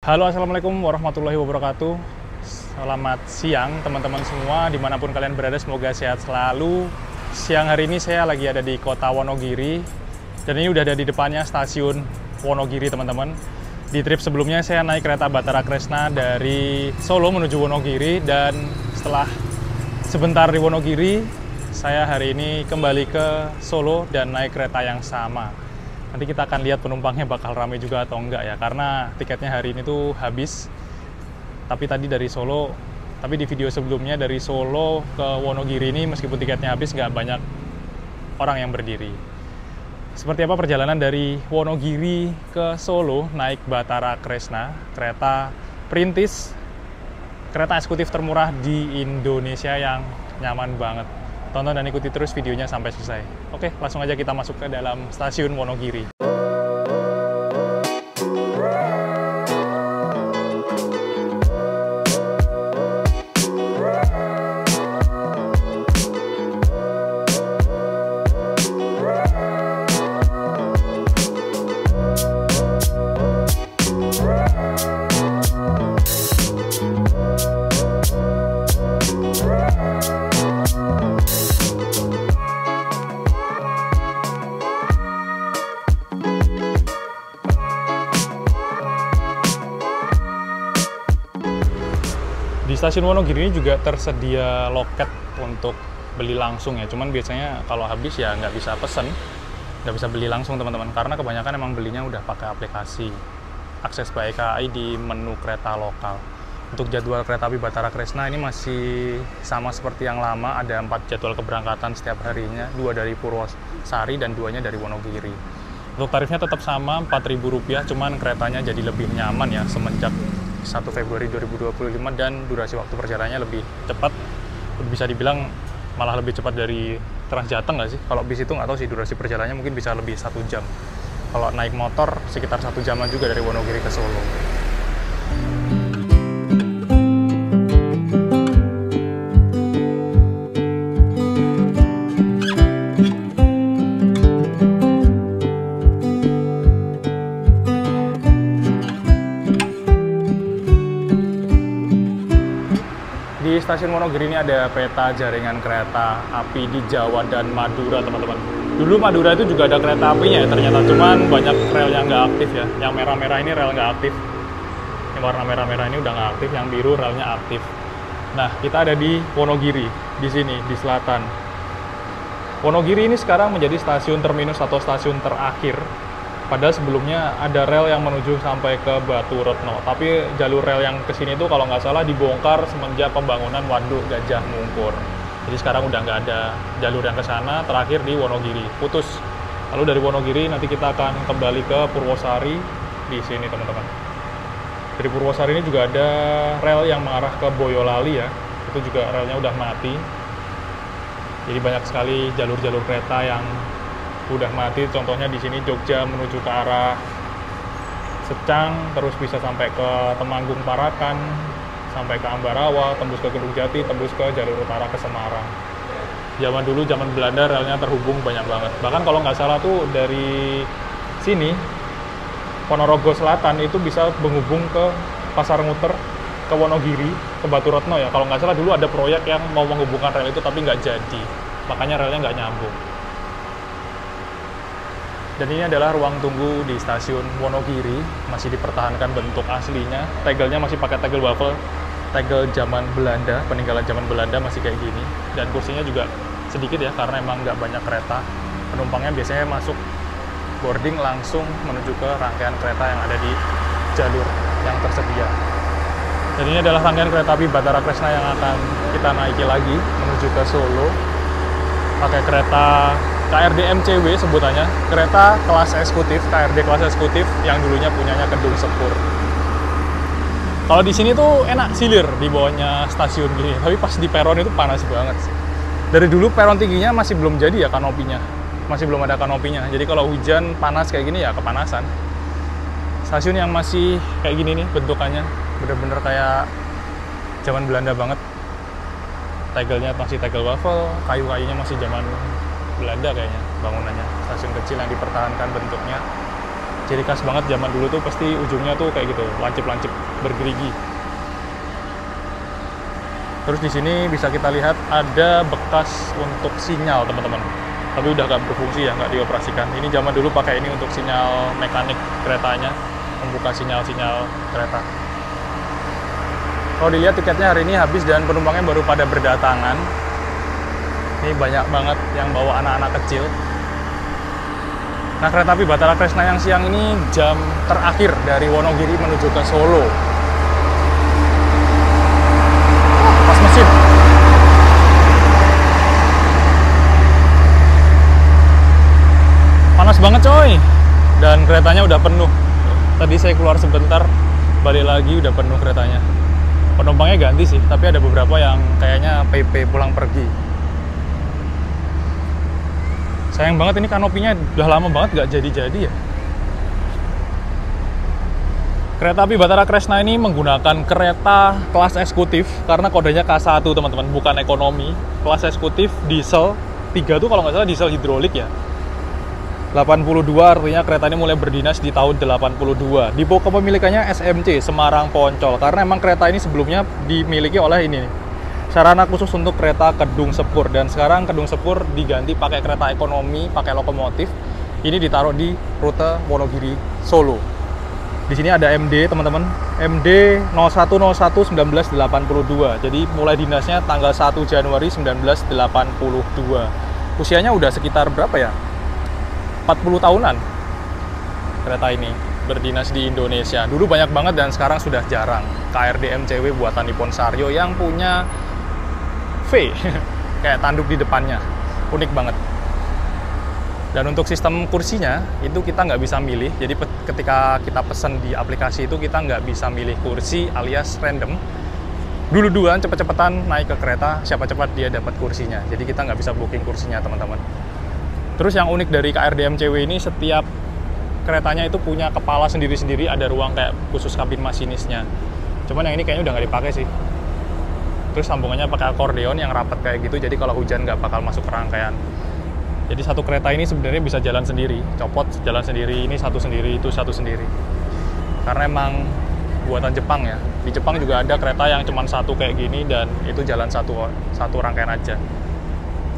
Halo, assalamualaikum warahmatullahi wabarakatuh. Selamat siang teman-teman semua, dimanapun kalian berada, semoga sehat selalu. Siang hari ini saya lagi ada di kota Wonogiri, dan ini udah ada di depannya stasiun Wonogiri teman-teman. Di trip sebelumnya saya naik kereta Bahtara Kresna dari Solo menuju Wonogiri, dan setelah sebentar di Wonogiri, saya hari ini kembali ke Solo dan naik kereta yang sama. Nanti kita akan lihat penumpangnya bakal ramai juga atau enggak ya, karena tiketnya hari ini tuh habis. Tapi di video sebelumnya dari Solo ke Wonogiri ini, meskipun tiketnya habis, nggak banyak orang yang berdiri. Seperti apa perjalanan dari Wonogiri ke Solo naik Bahtara Kresna, kereta perintis, kereta eksekutif termurah di Indonesia yang nyaman banget. Tonton dan ikuti terus videonya sampai selesai. Oke, langsung aja kita masuk ke dalam stasiun Wonogiri. Di stasiun Wonogiri ini juga tersedia loket untuk beli langsung ya. Cuman biasanya kalau habis ya nggak bisa pesen, nggak bisa beli langsung teman-teman. Karena kebanyakan emang belinya udah pakai aplikasi. Akses by KAI di menu kereta lokal. Untuk jadwal kereta api Bahtara Kresna ini masih sama seperti yang lama. Ada 4 jadwal keberangkatan setiap harinya. 2 dari Purwosari dan 2-nya dari Wonogiri. Untuk tarifnya tetap sama, Rp4.000. Cuman keretanya jadi lebih nyaman ya semenjak 1 Februari 2025, dan durasi waktu perjalanannya lebih cepat. Bisa dibilang malah lebih cepat dari Transjateng nggak sih? Kalau bis itu nggak tahu sih, durasi perjalanannya mungkin bisa lebih 1 jam. Kalau naik motor sekitar 1 jaman juga dari Wonogiri ke Solo. Di stasiun Wonogiri ini ada peta jaringan kereta api di Jawa dan Madura, teman-teman. Dulu Madura itu juga ada kereta apinya ya ternyata, cuman banyak rel yang nggak aktif ya. Yang merah-merah ini rel nggak aktif. Yang warna merah-merah ini udah nggak aktif, yang biru relnya aktif. Nah, kita ada di Wonogiri, di sini, di selatan. Wonogiri ini sekarang menjadi stasiun terminus atau stasiun terakhir. Padahal sebelumnya ada rel yang menuju sampai ke Baturetno. Tapi jalur rel yang ke sini tuh kalau nggak salah dibongkar semenjak pembangunan Waduk Gajah Mungkur. Jadi sekarang udah nggak ada jalur yang ke sana, terakhir di Wonogiri, putus. Lalu dari Wonogiri nanti kita akan kembali ke Purwosari di sini, teman-teman. Dari Purwosari ini juga ada rel yang mengarah ke Boyolali ya. Itu juga relnya udah mati. Jadi banyak sekali jalur-jalur kereta yang udah mati. Contohnya di sini Jogja menuju ke arah Secang, terus bisa sampai ke Temanggung Parakan, sampai ke Ambarawa, tembus ke Gedung Jati, tembus ke jalur utara ke Semarang. Zaman dulu, zaman Belanda, relnya terhubung banyak banget. Bahkan kalau nggak salah tuh dari sini Ponorogo Selatan itu bisa menghubung ke Pasar Muter, ke Wonogiri, ke Baturetno ya. Kalau nggak salah dulu ada proyek yang mau menghubungkan rel itu tapi nggak jadi, makanya relnya nggak nyambung. Dan ini adalah ruang tunggu di stasiun Wonogiri, masih dipertahankan bentuk aslinya. Tegelnya masih pakai tegel waffle, tegel zaman Belanda, peninggalan zaman Belanda masih kayak gini. Dan kursinya juga sedikit ya, karena emang nggak banyak kereta. Penumpangnya biasanya masuk boarding langsung menuju ke rangkaian kereta yang ada di jalur yang tersedia. Dan ini adalah rangkaian kereta api Bahtara Kresna yang akan kita naiki lagi menuju ke Solo. Pakai kereta KRD MCW sebutannya, kereta kelas eksekutif, KRD kelas eksekutif yang dulunya punyanya Kedung Sepur. Kalau di sini tuh enak silir di bawahnya stasiun gini, tapi pas di peron itu panas banget sih. Dari dulu peron tingginya masih belum jadi ya kanopinya, masih belum ada kanopinya. Jadi kalau hujan panas kayak gini ya kepanasan. Stasiun yang masih kayak gini nih bentukannya, bener-bener kayak zaman Belanda banget. Tegelnya masih tegel waffle, kayu-kayunya masih zaman Belanda kayaknya bangunannya. Stasiun kecil yang dipertahankan bentuknya. Ciri khas banget zaman dulu tuh pasti ujungnya tuh kayak gitu, lancip-lancip bergerigi. Terus di sini bisa kita lihat ada bekas untuk sinyal teman-teman. Tapi udah nggak berfungsi ya, nggak dioperasikan. Ini zaman dulu pakai ini untuk sinyal mekanik keretanya, membuka sinyal-sinyal kereta. Kalau dilihat tiketnya hari ini habis dan penumpangnya baru pada berdatangan. Ini banyak banget yang bawa anak-anak kecil. Nah, kereta api Bahtara Kresna yang siang ini jam terakhir dari Wonogiri menuju ke Solo. Pas mesin. Panas banget coy. Dan keretanya udah penuh. Tadi saya keluar sebentar, balik lagi udah penuh keretanya. Penumpangnya ganti sih, tapi ada beberapa yang kayaknya PP pulang pergi. Sayang banget ini kanopinya udah lama banget nggak jadi-jadi ya. Kereta api Bahtara Kresna ini menggunakan kereta kelas eksekutif karena kodenya K1 teman-teman, bukan ekonomi. Kelas eksekutif diesel 3 tuh kalau nggak salah diesel hidrolik ya. 82 artinya kereta ini mulai berdinas di tahun 82. Dipo kepemilikannya SMC Semarang Poncol karena emang kereta ini sebelumnya dimiliki oleh ini nih, sarana khusus untuk kereta Kedung Sepur, dan sekarang Kedung Sepur diganti pakai kereta ekonomi, pakai lokomotif. Ini ditaruh di rute Wonogiri Solo. Di sini ada MD teman-teman, MD 0101-1982. Jadi mulai dinasnya tanggal 1 Januari 1982. Usianya udah sekitar berapa ya? 40 tahunan kereta ini berdinas di Indonesia. Dulu banyak banget dan sekarang sudah jarang. KRD MCW buatan Nippon Saryo yang punya V kayak tanduk di depannya, unik banget. Dan untuk sistem kursinya itu kita nggak bisa milih, jadi ketika kita pesen di aplikasi itu kita nggak bisa milih kursi alias random. Dulu-duluan cepet-cepetan naik ke kereta, siapa cepat dia dapat kursinya, jadi kita nggak bisa booking kursinya teman-teman. Terus yang unik dari KRD MCW ini, setiap keretanya itu punya kepala sendiri-sendiri, ada ruang kayak khusus kabin masinisnya. Cuman yang ini kayaknya udah nggak dipakai sih. Terus sambungannya pakai akordeon yang rapat kayak gitu, jadi kalau hujan nggak bakal masuk ke rangkaian. Jadi satu kereta ini sebenarnya bisa jalan sendiri, copot jalan sendiri, ini satu sendiri, itu satu sendiri. Karena emang buatan Jepang ya. Di Jepang juga ada kereta yang cuma satu kayak gini dan itu jalan satu rangkaian aja.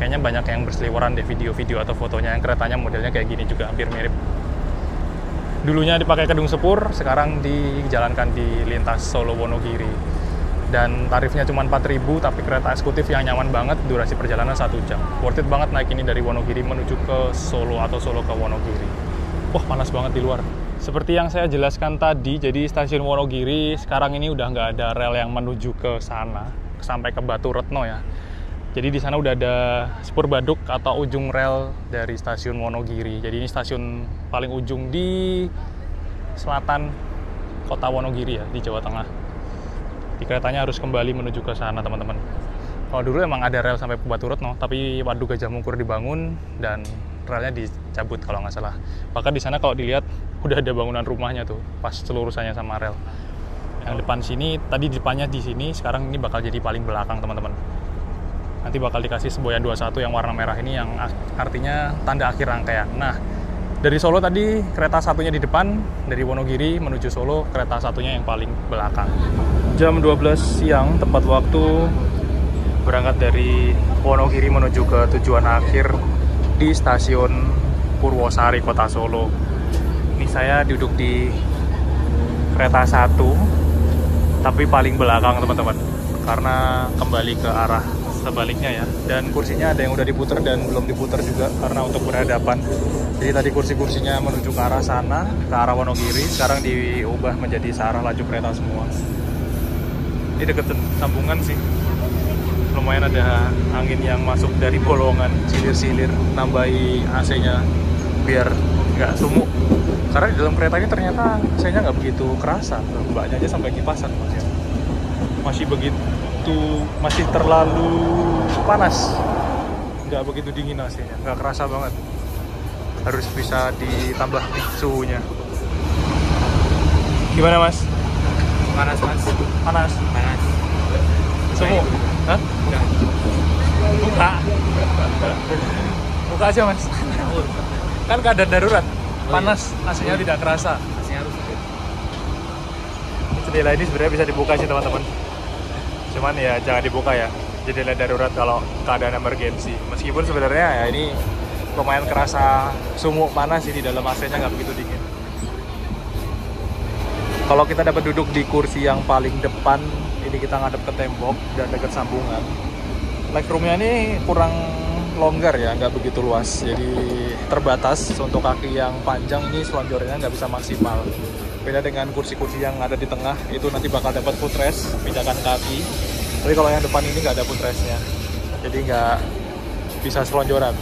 Kayaknya banyak yang berseliweran deh video-video atau fotonya yang keretanya modelnya kayak gini juga, hampir mirip. Dulunya dipakai Kedung Sepur, sekarang dijalankan di lintas Solo Wonogiri. Dan tarifnya cuma 4.000, tapi kereta eksekutif yang nyaman banget, durasi perjalanan 1 jam. Worth it banget naik ini dari Wonogiri menuju ke Solo atau Solo ke Wonogiri. Wah, panas banget di luar. Seperti yang saya jelaskan tadi, jadi stasiun Wonogiri sekarang ini udah nggak ada rel yang menuju ke sana, sampai ke Batu Retno ya. Jadi di sana udah ada spur baduk atau ujung rel dari stasiun Wonogiri. Jadi ini stasiun paling ujung di selatan kota Wonogiri ya, di Jawa Tengah. Di keretanya harus kembali menuju ke sana teman-teman. Kalau dulu emang ada rel sampai Batu Retno, tapi Waduk Gajah Mungkur dibangun dan relnya dicabut kalau nggak salah. Bahkan di sana kalau dilihat udah ada bangunan rumahnya tuh, pas selurusannya sama rel. Yang depan sini, tadi depannya di sini, sekarang ini bakal jadi paling belakang teman-teman. Nanti bakal dikasih semboyan 21 yang warna merah ini yang artinya tanda akhir rangkaian. Nah, dari Solo tadi kereta satunya di depan, dari Wonogiri menuju Solo kereta satunya yang paling belakang. Jam 12 siang tepat waktu berangkat dari Wonogiri menuju ke tujuan akhir di stasiun Purwosari Kota Solo. Ini saya duduk di kereta 1 tapi paling belakang teman-teman, karena kembali ke arah sebaliknya ya, dan kursinya ada yang udah diputer dan belum diputer juga karena untuk berhadapan. Jadi tadi kursi-kursinya menuju ke arah sana, ke arah Wonogiri, sekarang diubah menjadi searah laju kereta semua. Ini deket sambungan sih, lumayan ada angin yang masuk dari bolongan, silir-silir, nambahi AC-nya biar nggak sumuk. Karena di dalam kereta ini ternyata AC-nya nggak begitu kerasa, mbaknya aja sampai kipasan masih begitu, masih terlalu panas, nggak begitu dingin AC-nya, nggak kerasa banget. Harus bisa ditambah suhunya. Gimana mas? Panas mas. Panas? Panas. Semua? Hah? Enggak. Buka. Buka aja mas. Kan keadaan darurat. panas, AC-nya tidak kerasa. AC harus ada. Jendela ini sebenarnya bisa dibuka sih teman-teman. Cuman ya jangan dibuka ya. Jendela darurat kalau keadaan emergensi. Meskipun sebenarnya ya ini lumayan kerasa sumuk panas sih di dalam, AC-nya nggak begitu dingin. Kalau kita dapat duduk di kursi yang paling depan, ini kita ngadep ke tembok dan dekat sambungan. Legroomnya ini kurang longgar ya, nggak begitu luas. Jadi terbatas untuk kaki yang panjang, ini selonjorannya nggak bisa maksimal. Beda dengan kursi-kursi yang ada di tengah, itu nanti bakal dapat footrest, pindahkan kaki. Tapi kalau yang depan ini nggak ada footrestnya, jadi nggak bisa selonjoran.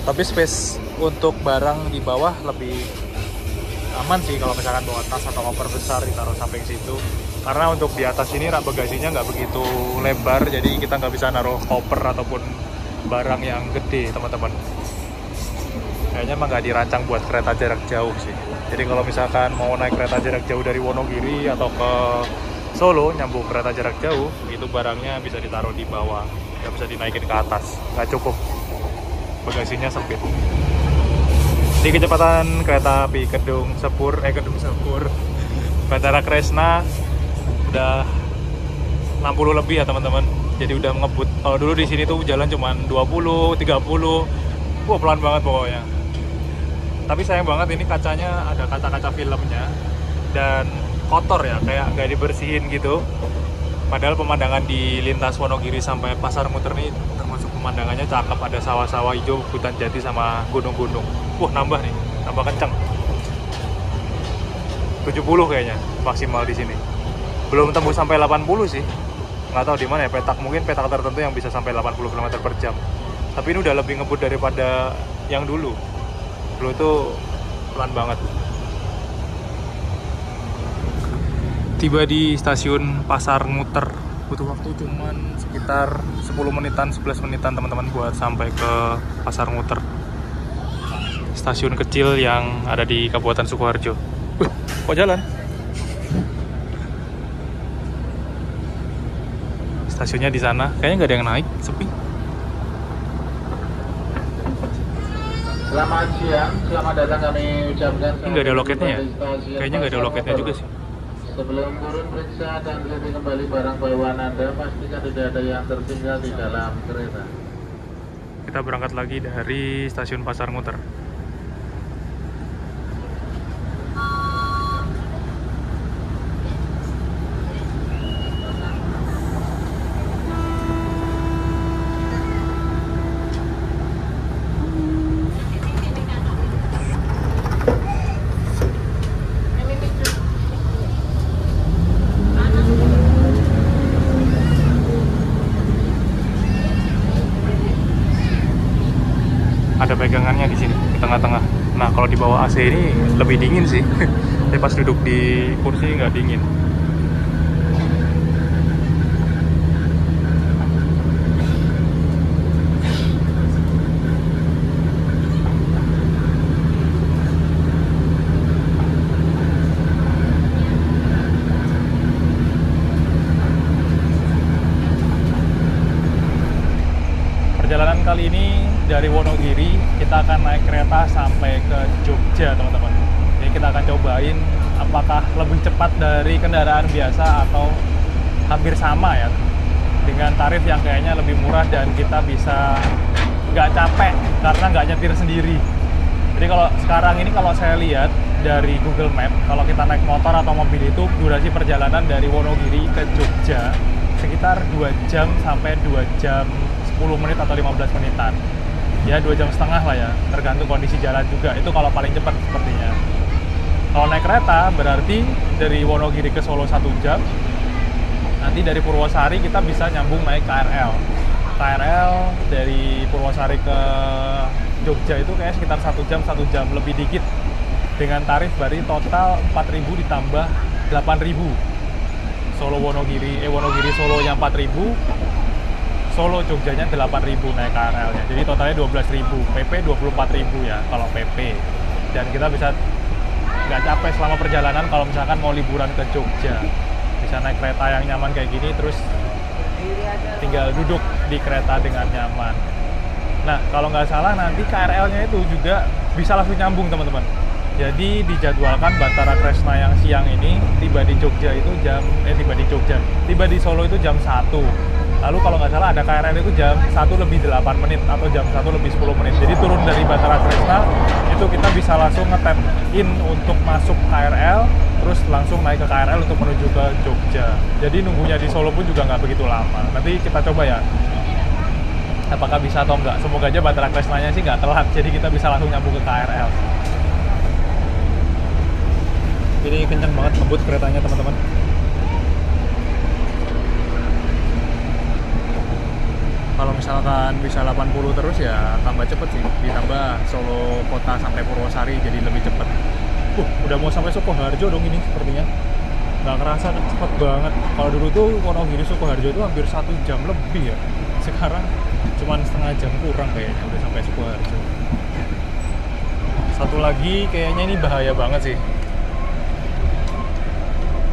Tapi space untuk barang di bawah lebih aman sih kalau misalkan bawa tas atau koper besar ditaruh samping situ. Karena untuk di atas ini rak bagasinya nggak begitu lebar, jadi kita nggak bisa naruh koper ataupun barang yang gede teman-teman. Kayaknya emang nggak dirancang buat kereta jarak jauh sih. Jadi kalau misalkan mau naik kereta jarak jauh dari Wonogiri atau ke Solo nyambung kereta jarak jauh, itu barangnya bisa ditaruh di bawah, nggak bisa dinaikin ke atas, nggak cukup, bagasinya sempit. Di kecepatan kereta api Kedung Sepur Bandara Kresna udah 60 lebih ya teman-teman. Jadi udah ngebut. Kalau dulu di sini tuh jalan cuman 20, 30. Wah, pelan banget pokoknya. Tapi sayang banget ini kacanya ada kaca-kaca filmnya dan kotor ya, kayak nggak dibersihin gitu. Padahal pemandangan di lintas Wonogiri sampai Pasar Muter nih termasuk pemandangannya cakep, ada sawah-sawah hijau, hutan jati sama gunung-gunung. Wah, nambah nih, nambah kenceng. 70 kayaknya maksimal di sini. Belum tembus sampai 80 sih. Nggak tahu di mana ya, mungkin petak tertentu yang bisa sampai 80 km per jam. Tapi ini udah lebih ngebut daripada yang dulu. Dulu tuh pelan banget. Tiba di stasiun Pasar Muter, butuh waktu cuman sekitar 10 menitan, 11 menitan teman-teman buat sampai ke Pasar Muter. Stasiun kecil yang ada di Kabupaten Sukoharjo. Kok jalan? Stasiunnya di sana, kayaknya nggak ada yang naik, sepi. Selamat siang, selamat datang kami ucapkan. Ini nggak ada loketnya ya? Kayaknya nggak ada loketnya juga sih. Sebelum turun periksa dan teliti kembali barang bawaan Anda, pastikan tidak ada yang tertinggal di dalam kereta. Kita berangkat lagi dari stasiun Pasar Muter. Ada pegangannya di sini di tengah-tengah. Nah, kalau di bawah AC ini lebih dingin sih. Tapi pas duduk di kursi nggak dingin. Perjalanan kali ini dari Wonogiri kita akan naik kereta sampai ke Jogja teman-teman. Jadi kita akan cobain apakah lebih cepat dari kendaraan biasa atau hampir sama ya, dengan tarif yang kayaknya lebih murah dan kita bisa nggak capek karena nggak nyetir sendiri. Jadi kalau sekarang ini kalau saya lihat dari Google Map, kalau kita naik motor atau mobil itu durasi perjalanan dari Wonogiri ke Jogja sekitar 2 jam sampai 2 jam 10 menit atau 15 menitan. Ya 2 jam setengah lah ya, tergantung kondisi jalan juga. Itu kalau paling cepat sepertinya. Kalau naik kereta berarti dari Wonogiri ke Solo 1 jam. Nanti dari Purwosari kita bisa nyambung naik KRL. KRL dari Purwosari ke Jogja itu kayak sekitar 1 jam lebih dikit. Dengan tarif berarti total 4.000 ditambah 8.000. Wonogiri Solonya 4.000, Solo Jogjanya 8.000 naik KRL-nya. Jadi totalnya 12.000, PP 24.000 ya kalau PP. Dan kita bisa nggak capek selama perjalanan kalau misalkan mau liburan ke Jogja. Bisa naik kereta yang nyaman kayak gini, terus tinggal duduk di kereta dengan nyaman. Nah, kalau nggak salah nanti KRL-nya itu juga bisa langsung nyambung teman-teman. Jadi dijadwalkan Bahtara Kresna yang siang ini tiba di Jogja itu tiba di Solo itu jam 1. Lalu kalau nggak salah ada KRL itu jam 1 lebih 8 menit atau jam 1 lebih 10 menit. Jadi turun dari Bahtara Kresna itu kita bisa langsung nge-tap in untuk masuk KRL, terus langsung naik ke KRL untuk menuju ke Jogja. Jadi nunggunya di Solo pun juga nggak begitu lama. Nanti kita coba ya, apakah bisa atau enggak. Semoga aja Bahtara Kresnanya sih nggak telat, jadi kita bisa langsung nyambung ke KRL. Ini kenceng banget ngebut keretanya teman-teman. Kalau misalkan bisa 80 terus ya tambah cepet sih, ditambah Solo kota sampai Purwosari jadi lebih cepet. Udah mau sampai Sukoharjo dong ini sepertinya. Nggak kerasa cepet banget. Kalau dulu tuh Wonogiri Sukoharjo itu hampir 1 jam lebih ya. Sekarang cuman setengah jam kurang kayaknya udah sampai Sukoharjo. Satu lagi kayaknya ini bahaya banget sih.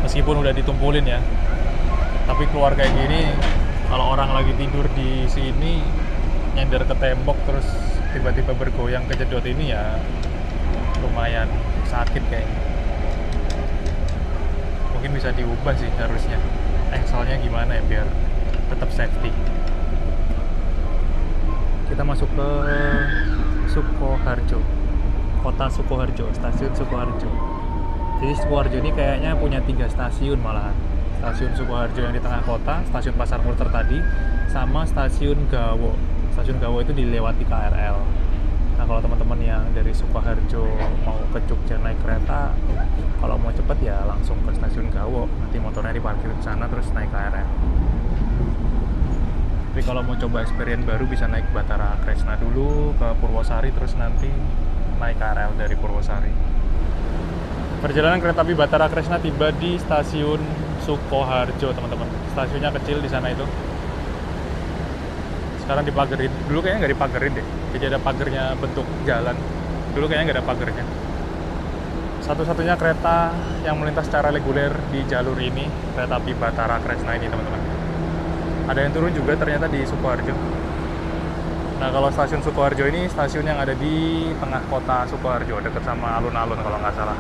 Meskipun udah ditumpulin ya, tapi keluar kayak gini, kalau orang lagi tidur di sini nyender ke tembok terus tiba-tiba bergoyang kejedot ini ya lumayan sakit kayaknya. Mungkin bisa diubah sih harusnya engselnya gimana ya biar tetap safety. Kita masuk ke Sukoharjo, kota Sukoharjo, stasiun Sukoharjo. Jadi Sukoharjo ini kayaknya punya 3 stasiun malahan. Stasiun Sukoharjo yang di tengah kota, stasiun Pasar Murter tadi, sama stasiun Gawo. Stasiun Gawo itu dilewati KRL. Nah kalau teman-teman yang dari Sukoharjo mau ke Jogja naik kereta, kalau mau cepet ya langsung ke stasiun Gawo. Nanti motornya diparkir di sana terus naik KRL. Tapi kalau mau coba experience baru bisa naik Bahtara Kresna dulu ke Purwosari terus nanti naik KRL dari Purwosari. Perjalanan kereta api Bahtara Kresna tiba di stasiun Sukoharjo, teman-teman. Stasiunnya kecil di sana itu. Sekarang dipagerin. Dulu kayaknya nggak dipagerin deh. Jadi ada pagernya bentuk jalan. Dulu kayaknya nggak ada pagernya. Satu-satunya kereta yang melintas secara reguler di jalur ini, kereta api Bahtara Kresna ini, teman-teman. Ada yang turun juga ternyata di Sukoharjo. Nah, kalau stasiun Sukoharjo ini stasiun yang ada di tengah kota Sukoharjo, dekat sama alun-alun kalau nggak salah.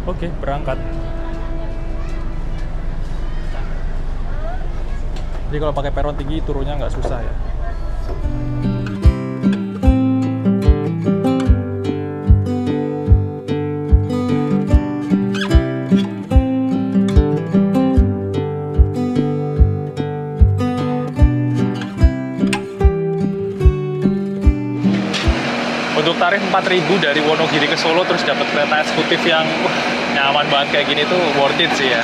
Oke, berangkat. Jadi kalau pakai peron tinggi turunnya nggak susah ya. Untuk tarif 4.000 dari Wonogiri ke Solo terus dapat kereta eksekutif yang nyaman banget kayak gini tuh worth it sih ya.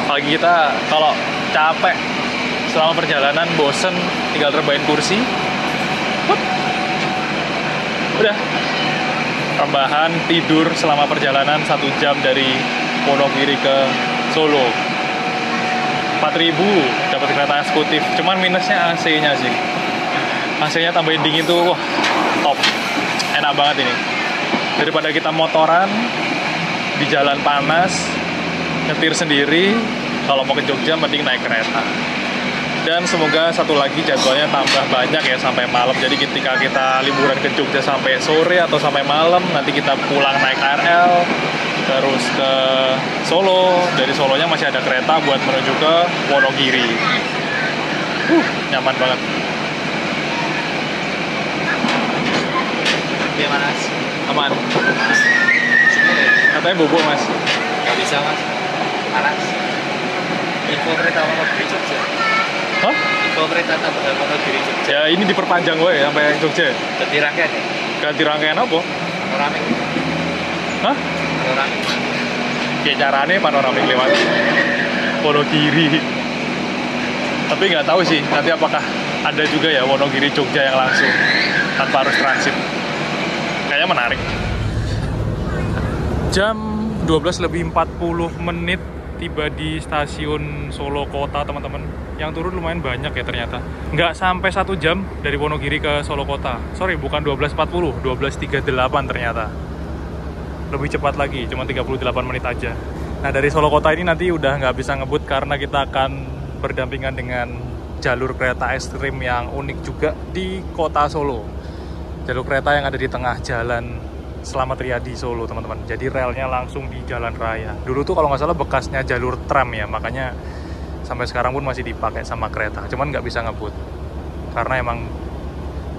Apalagi kita kalau capek selama perjalanan, bosen, tinggal rebahin kursi, udah rebahan tidur selama perjalanan 1 jam dari Wonogiri ke Solo. 4.000 dapat kereta eksekutif, cuman minusnya AC-nya sih. AC-nya tambahin dingin tuh, wah top, enak banget ini. Daripada kita motoran di jalan panas, nyetir sendiri, kalau mau ke Jogja mending naik kereta. Dan semoga satu lagi jadwalnya tambah banyak ya sampai malam. Jadi ketika kita liburan ke Jogja sampai sore atau sampai malam, nanti kita pulang naik KRL terus ke Solo. Dari Solonya masih ada kereta buat menuju ke Wonogiri. Nyaman banget. Gimana mas? Aman. Katanya bobo mas. Gak bisa mas. Panas. Info kereta Wonogiri Jogja. Hah? Info kereta Tambahan Wonogiri Jogja. Ya ini diperpanjang gue sampai Jogja. Ganti rangkaian ya? Ganti rangkaian apa? Panoramik. Hah? Panoramik. Kayak caranya panoramik lewat Wonogiri. Tapi nggak tahu sih nanti apakah ada juga ya Wonogiri Jogja yang langsung tanpa harus transit. Kayaknya menarik. Jam 12:40 tiba di stasiun Solo Kota, teman-teman. Yang turun lumayan banyak ya ternyata. Nggak sampai 1 jam dari Wonogiri ke Solo Kota. Sorry, bukan 12:40, 12:38 ternyata. Lebih cepat lagi, cuma 38 menit aja. Nah dari Solo Kota ini nanti udah nggak bisa ngebut karena kita akan berdampingan dengan jalur kereta ekstrim yang unik juga di kota Solo. Jalur kereta yang ada di tengah jalan Slamet Riyadi Solo, teman-teman. Jadi relnya langsung di jalan raya. Dulu tuh kalau nggak salah bekasnya jalur tram ya, makanya sampai sekarang pun masih dipakai sama kereta. Cuman nggak bisa ngebut karena emang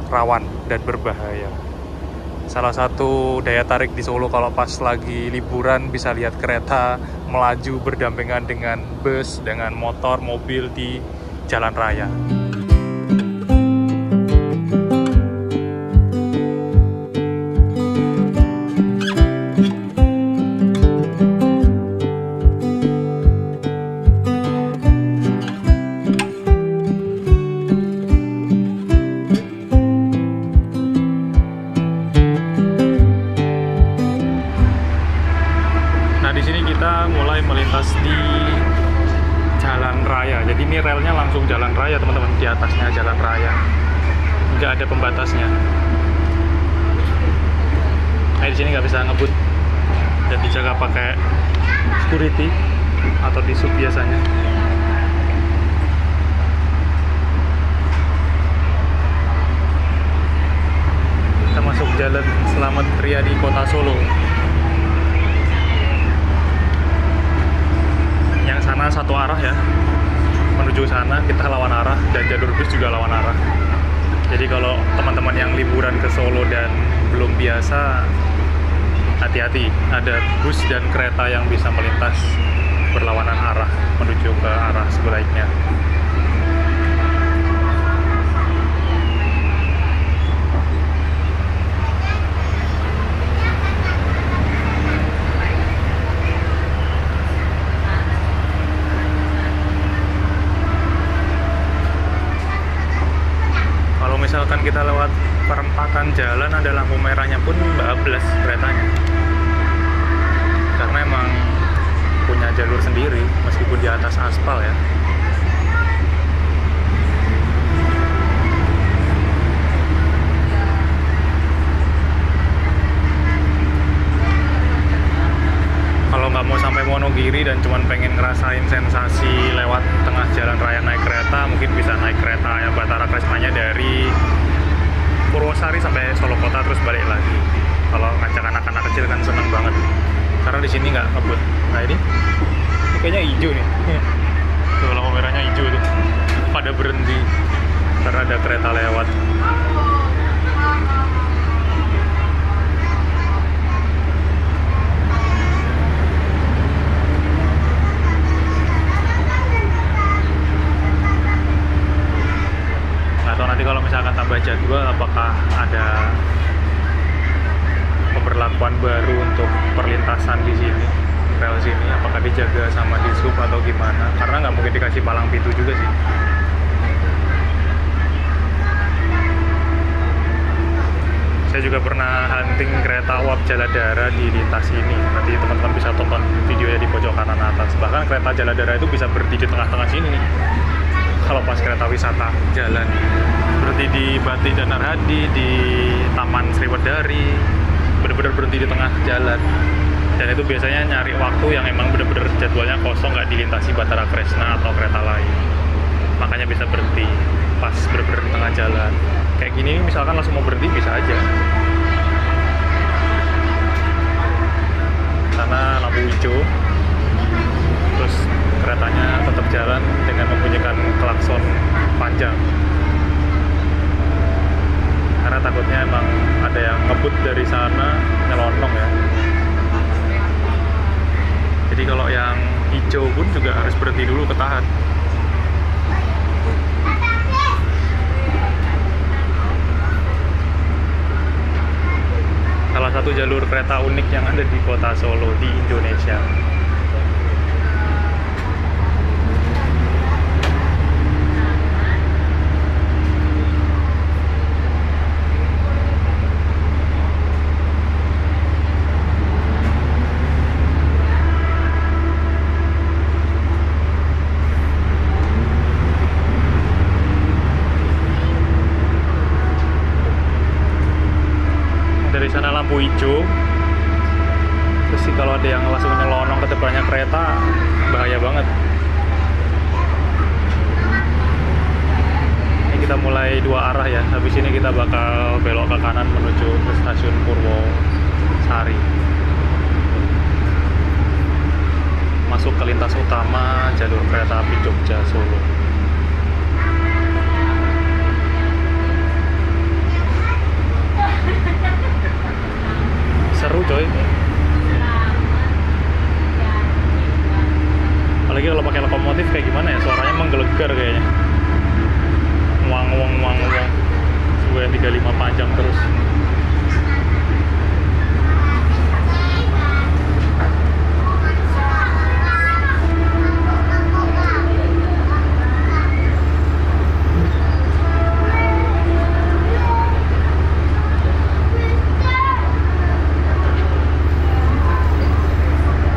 rawan dan berbahaya. Salah satu daya tarik di Solo kalau pas lagi liburan bisa lihat kereta melaju berdampingan dengan bus, dengan motor, mobil di jalan raya. Mulai melintas di jalan raya. Jadi ini relnya langsung jalan raya, teman-teman. Di atasnya jalan raya, nggak ada pembatasnya. Nah di sini nggak bisa ngebut dan dijaga pakai security atau di sub biasanya. Kita masuk jalan Slamet Riyadi Kota Solo. Sana satu arah ya, menuju sana kita lawan arah dan jalur bus juga lawan arah. Jadi kalau teman-teman yang liburan ke Solo dan belum biasa, hati-hati, ada bus dan kereta yang bisa melintas berlawanan arah menuju ke arah sebaliknya. Misalkan kita lewat perempatan jalan, ada lampu merahnya pun bablas keretanya, karena emang punya jalur sendiri meskipun di atas aspal ya. Kalau nggak mau sampai Wonogiri dan cuman pengen ngerasain sensasi lewat tengah jalan raya naik kereta, mungkin bisa naik kereta yang Batara Kresnanya dari Purwosari sampai Solo Kota terus balik lagi. Kalau ngajak anak-anak kecil kan seneng banget, karena di sini nggak ngebut. Nah ini kayaknya hijau nih. Tuh lampu merahnya hijau tuh, pada berhenti karena ada kereta lewat. Nanti kalau misalkan tambah jadwal, apakah ada pemberlakuan baru untuk perlintasan di sini, rel sini, apakah dijaga sama Dishub atau gimana? Karena nggak mungkin dikasih palang pintu juga sih. Saya juga pernah hunting kereta uap Jaladara di lintas ini. Nanti teman-teman bisa tonton videonya di pojok kanan atas. Bahkan kereta Jaladara itu bisa berhenti di tengah-tengah sini nih. Kalau pas kereta wisata jalan, berhenti di Bati dan Narhadi, di Taman Sriwedari, bener-bener berhenti di tengah jalan. Dan itu biasanya nyari waktu yang emang bener-bener jadwalnya kosong, nggak dilintasi Batara Kresna atau kereta lain. Makanya bisa berhenti pas bener-bener di tengah jalan. Kayak gini misalkan langsung mau berhenti bisa aja. Sana lampu hijau, terus keretanya tetap jalan dengan membunyikan klakson panjang, karena takutnya emang ada yang ngebut dari sana nyelonong ya. Jadi kalau yang hijau pun juga harus berhenti dulu, ketahan. Salah satu jalur kereta unik yang ada di kota Solo di Indonesia. Dari sana lampu hijau, terus sih kalau ada yang langsung nyelonong ke depannya kereta, bahaya banget. Ini kita mulai dua arah ya, habis ini kita bakal belok ke kanan menuju ke stasiun Purwosari. Masuk ke lintas utama jalur kereta api Jogja Solo. Seru coy. Apalagi kalau pakai lokomotif kayak gimana ya, suaranya menggelegar kayaknya. Wang wang wang wang. Gue 35 panjang terus.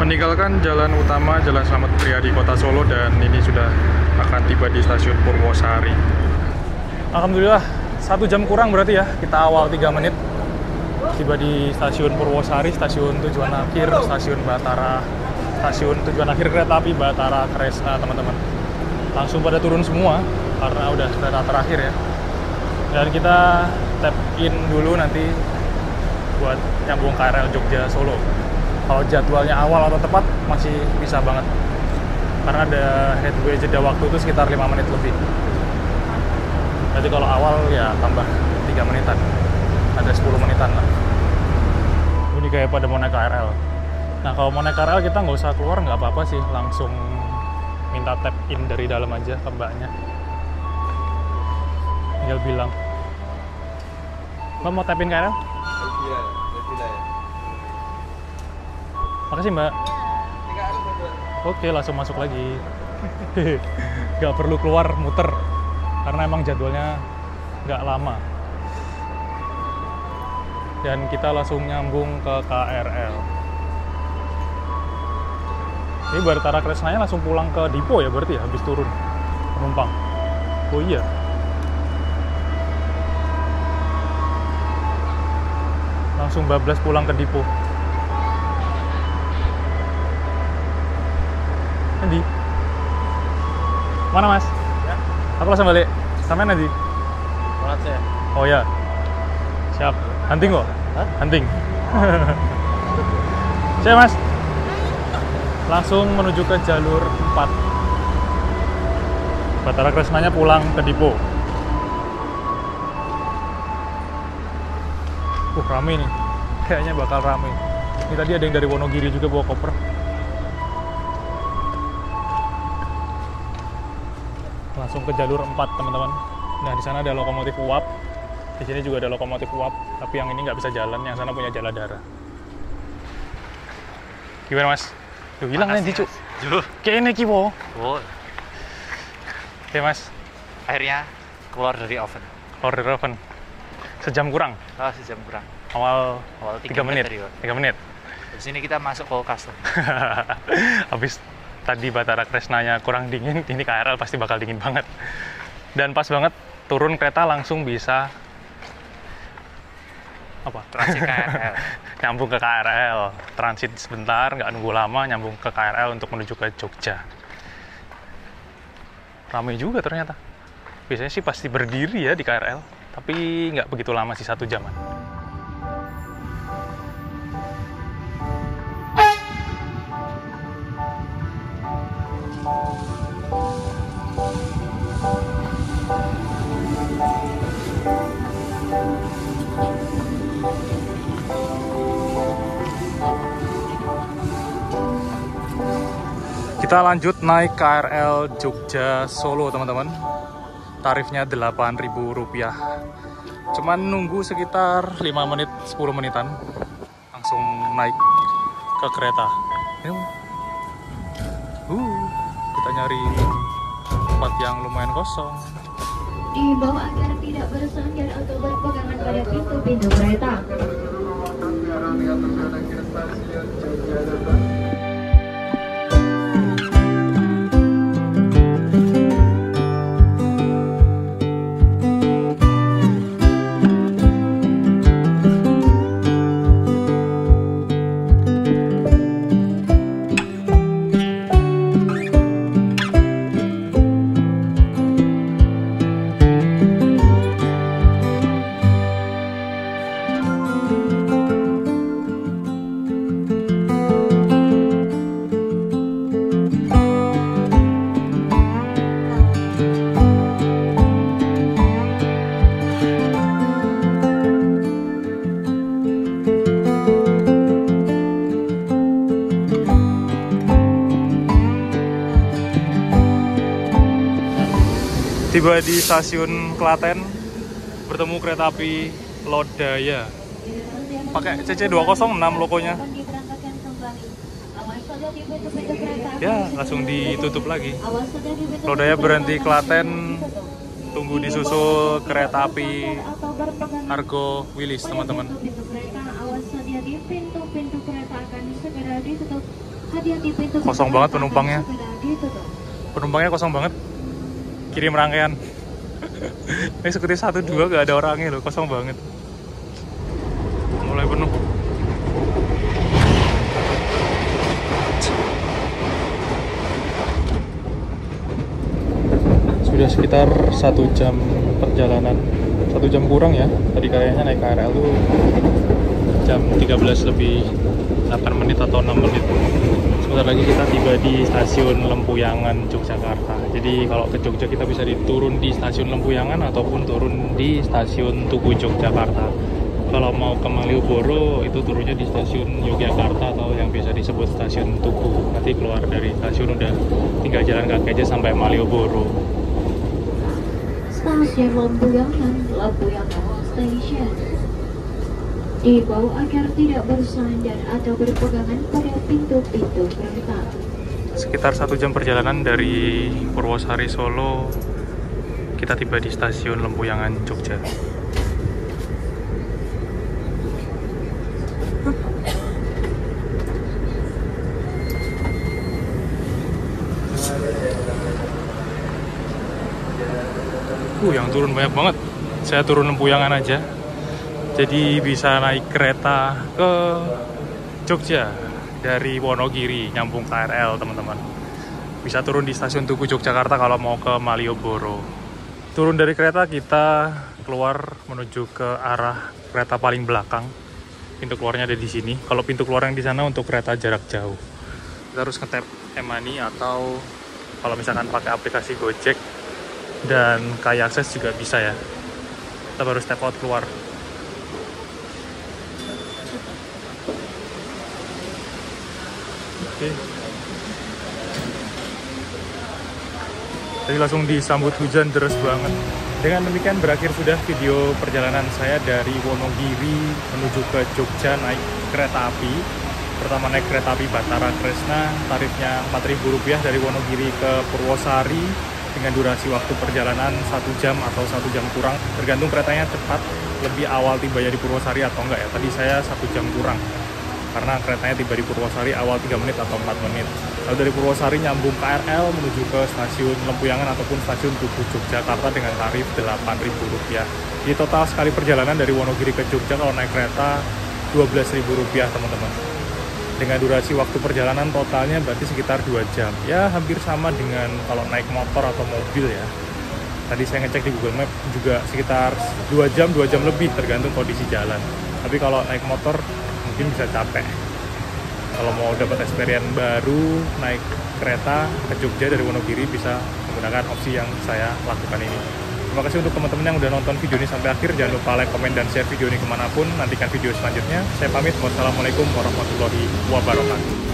Meninggalkan jalan utama Jalan Slamet Riyadi Kota Solo dan ini sudah akan tiba di stasiun Purwosari. Alhamdulillah 1 jam kurang berarti ya, kita awal 3 menit tiba di stasiun Purwosari, stasiun tujuan akhir kereta api Batara Kresna teman-teman. Langsung pada turun semua karena udah kereta terakhir ya. Dan kita tap in dulu nanti buat nyambung KRL Jogja Solo. Kalau jadwalnya awal atau tepat masih bisa banget, karena ada headway jeda waktu itu sekitar 5 menit lebih. Jadi kalau awal ya tambah 3 menitan, ada 10 menitan lah. Ini kayak pada mau naik KRL. Nah kalau mau naik KRL kita nggak usah keluar, nggak apa-apa sih, langsung minta tap in dari dalam aja ke mbaknya. Tinggal bilang, Mbak mau tap in KRL? Iya, tidak ya. Makasih mbak. Oke, langsung masuk lagi. Gak perlu keluar muter karena emang jadwalnya nggak lama. Dan kita langsung nyambung ke KRL. Ini Batara Kresnanya langsung pulang ke Dipo ya berarti ya, habis turun penumpang. Oh iya. Langsung bablas pulang ke Dipo. Nanti mana mas? Ya. Aku langsung balik. Sampai nanti. Banget ya. Oh ya. Siap. Hunting kok? Hah? Hunting. Siap mas. Langsung menuju ke jalur 4. Batara Kresnanya pulang ke Dipo. Rame nih. Kayaknya bakal rame. Ini tadi ada yang dari Wonogiri juga bawa koper. Langsung ke jalur 4 teman-teman. Nah di sana ada lokomotif uap, di sini juga ada lokomotif uap, tapi yang ini nggak bisa jalan, yang sana punya Jaladara. Gimana mas? Duh hilang nih cu. Kayak ini kiwo. Oh. Oke mas. Akhirnya keluar dari oven. Keluar dari oven. Sejam kurang. Oh, sejam kurang. Awal 3 menit. 3 menit. Di sini kita masuk kulkas. Habis tadi Batara Kresnanya kurang dingin, ini KRL pasti bakal dingin banget. Dan pas banget turun kereta langsung bisa apa? Transit KRL. Nyambung ke KRL, transit sebentar, nggak nunggu lama, nyambung ke KRL untuk menuju ke Jogja. Ramai juga ternyata. Biasanya sih pasti berdiri ya di KRL, tapi nggak begitu lama sih, 1 jaman. Kita lanjut naik KRL Jogja Solo teman-teman. Tarifnya Rp8.000. Cuman nunggu sekitar 5 menit 10 menitan langsung naik ke kereta. Kita nyari tempat yang lumayan kosong. Diimbau agar tidak bersandar atau berpegangan pada pintu-pintu kereta. tiba di stasiun Klaten, bertemu kereta api Lodaya. Pakai CC206 logonya. Ya, langsung ditutup lagi. Lodaya berhenti Klaten, tunggu disusul kereta api Argo Wilis, teman-teman. Kosong banget penumpangnya. Penumpangnya kosong banget. Kirim rangkaian. Eksekutif 1-2 gak ada orangnya loh, kosong banget. Mulai penuh. Sudah sekitar 1 jam perjalanan, 1 jam kurang ya. Tadi kayaknya naik KRL tuh jam 13 lebih 8 menit atau 6 menit. Sebentar lagi kita tiba di stasiun Lempuyangan, Yogyakarta. Jadi kalau ke Jogja kita bisa diturun di stasiun Lempuyangan ataupun turun di stasiun Tugu Yogyakarta. Kalau mau ke Malioboro itu turunnya di stasiun Yogyakarta atau yang biasa disebut stasiun Tugu. Nanti keluar dari stasiun udah tinggal jalan kaki aja sampai Malioboro. Stasiun Lempuyangan, Lempuyangan Station. Diimbau agar tidak bersandar atau berpegangan pada pintu-pintu kereta. Sekitar 1 jam perjalanan dari Purwosari Solo, kita tiba di stasiun Lempuyangan, Jogja. Yang turun banyak banget. Saya turun Lempuyangan aja. Jadi bisa naik kereta ke Jogja dari Wonogiri, nyambung KRL, teman-teman. Bisa turun di stasiun Tugu Yogyakarta kalau mau ke Malioboro. Turun dari kereta, kita keluar menuju ke arah kereta paling belakang. Pintu keluarnya ada di sini. Kalau pintu keluar yang di sana untuk kereta jarak jauh. Kita harus nge-tap e-money atau kalau misalkan pakai aplikasi Gojek dan Kai Akses juga bisa ya. Kita baru step out keluar. Tadi langsung disambut hujan deras banget. Dengan demikian berakhir sudah video perjalanan saya dari Wonogiri menuju ke Jogja naik kereta api. Pertama naik kereta api Batara Kresna, tarifnya Rp4.000 dari Wonogiri ke Purwosari dengan durasi waktu perjalanan 1 jam atau 1 jam kurang. Tergantung keretanya cepat, lebih awal tibanya di Purwosari atau enggak ya. Tadi saya 1 jam kurang. Karena keretanya tiba di Purwosari awal 3 menit atau 4 menit. Lalu dari Purwosari nyambung KRL menuju ke stasiun Lempuyangan ataupun stasiun Tugu Yogyakarta dengan tarif Rp8.000. Di total sekali perjalanan dari Wonogiri ke Jogja kalau naik kereta Rp12.000, teman-teman. Dengan durasi waktu perjalanan totalnya berarti sekitar 2 jam. Ya hampir sama dengan kalau naik motor atau mobil ya. Tadi saya ngecek di Google Map juga sekitar 2 jam lebih tergantung kondisi jalan. Tapi kalau naik motor mungkin bisa capek. Kalau mau dapat experience baru naik kereta ke Jogja dari Wonogiri bisa menggunakan opsi yang saya lakukan ini. Terima kasih untuk teman-teman yang udah nonton video ini sampai akhir. Jangan lupa like, komen, dan share video ini kemanapun. Nantikan video selanjutnya. Saya pamit. Wassalamualaikum warahmatullahi wabarakatuh.